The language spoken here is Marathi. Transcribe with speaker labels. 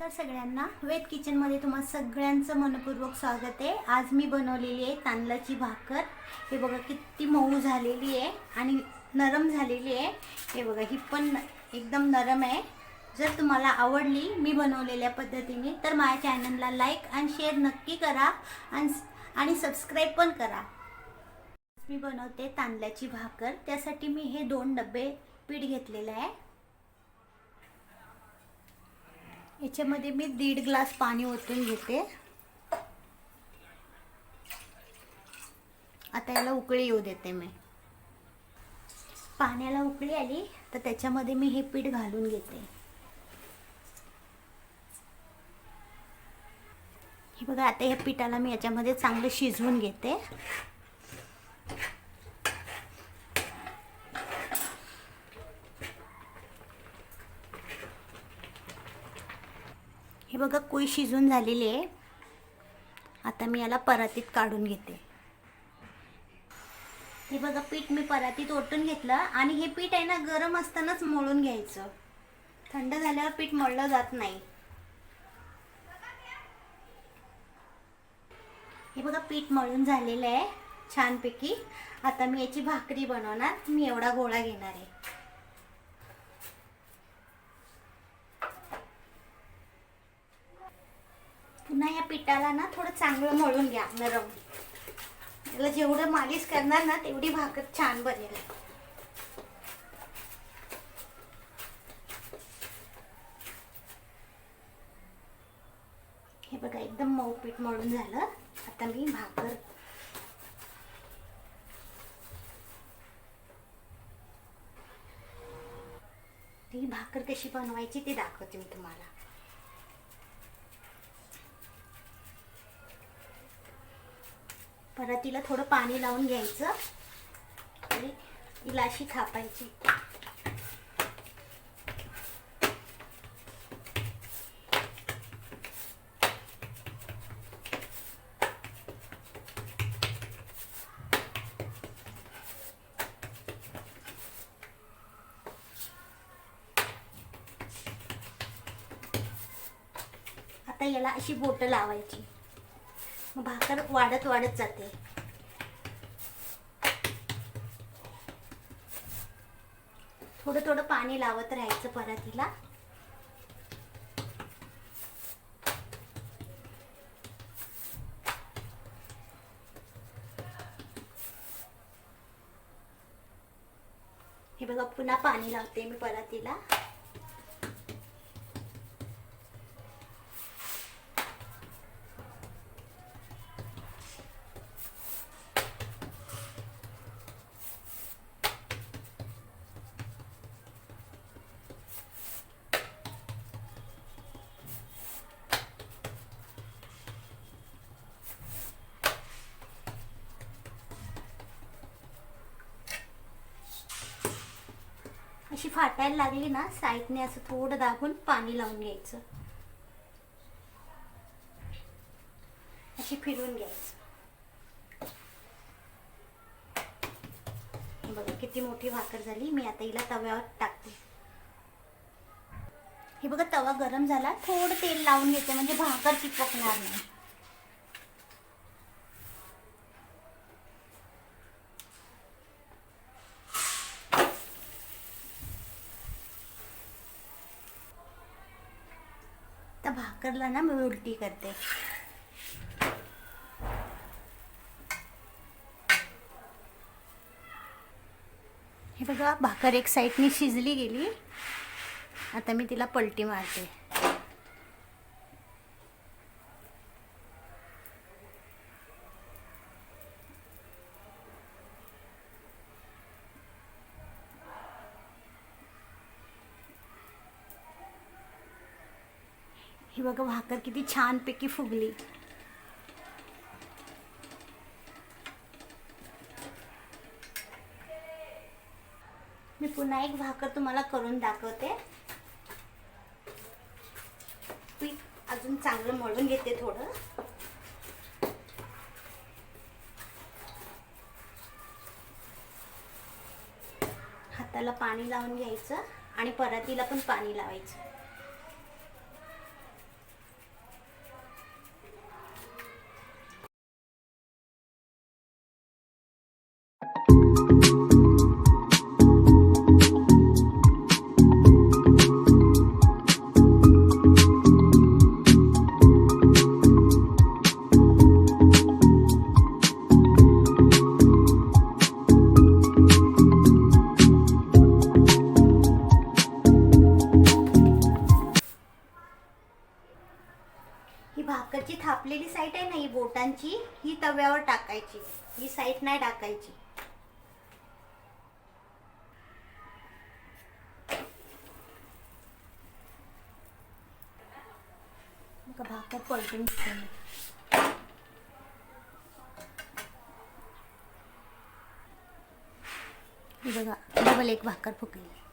Speaker 1: नमस्कार सगळ्यांना, वेद किचनमध्ये तुम्हा सगळ्यांचं मनपूर्वक स्वागत आहे। आज मी बनवलेली आहे तांदळाची भाकर। हे बघा किती मऊ झालेली आहे आणि नरम झालेली आहे। हे बघा ही पण एकदम नरम आहे। जर तुम्हाला आवडली मी बनवलेल्या पद्धतीने तर माझ्या चॅनलला लाईक आणि शेअर नक्की करा आणि सबस्क्राईब पण करा। मी बनवते तांदळाची भाकर, त्यासाठी मी हे 2 डबे पीठ घेतलेले आहे। याच्यामध्ये मी 1.5 ग्लास पाणी ओतून घेते। आता याला उकळी येऊ देते मी। पाण्याला उकळी आली तर त्याच्यामध्ये मी हे पीठ घालून घेते। हे बघा, आता या पिठाला मी याच्यामध्ये चांगलं शिजवून घेते। हे बघा कोई शिजून झालेली आहे। आता मी याला परातीत काढून घेते। हे बघा पीठ मी परातीत ओतून घेतलं आणि हे पीठ आहे ना गरम असतानाच मळून घ्यायचं, थंड झाल्यावर पीठ मळलं जात नाही। हे बघा पीठ मळून झालेलं आहे छानपैकी। आता मी याची भाकरी बनवणार। मी एवढा गोळा घेणार आहे। पुन्हा या पिठाला ना थोडं चांगलं मळून घ्या, नरम। याला जेवढं मालिश करणार ना तेवढी भाकर छान बनेल। हे बघा एकदम मऊ पीठ मळून झालं। आता मी भाकर ही भाकर कशी बनवायची ते दाखवते मी तुम्हाला। परातीला थोडं पाणी लावून घ्यायचं आणि हिला अशी थापायची। आता याला अशी बोटं लावायची, मग भाकर वाढत वाढत जाते। थोडं थोडं पाणी लावत राहायचं परातीला। हे बघा पुन्हा पाणी लावते मी परातीला। अशी फाटायला लागली ना साईडने असं थोडं दाबून पाणी लावून घ्यायचं, अशी फिरवून घ्यायचं। बघा किती मोठी भाकर झाली। मी आता हिला तव्यावर टाकते। हे बघा तवा गरम झाला, थोडं तेल लावून घेते म्हणजे भाकर चिपकणार नाही। तर भाकरला ना मी उलटी करते। हे बघा भाकर एक साईडनी शिजली गेली। आता मी तिला पलटी मारते। हे बघा भाकर किती छानपैकी फुगली। मी पुन्हा एक भाकर तुम्हाला करून दाखवते। पीठ अजून चांगलं मळून घेते थोडं। हाताला पाणी लावून घ्यायचं आणि परातीला पण पाणी लावायचं। भाकरची थापलेली साईड आहे ना, ही बोटांची, ही तव्यावर टाकायची, ही साईड नाही टाकायची. भाकर पलटून घेते मी. बघा डबल एक भाकर फुगली.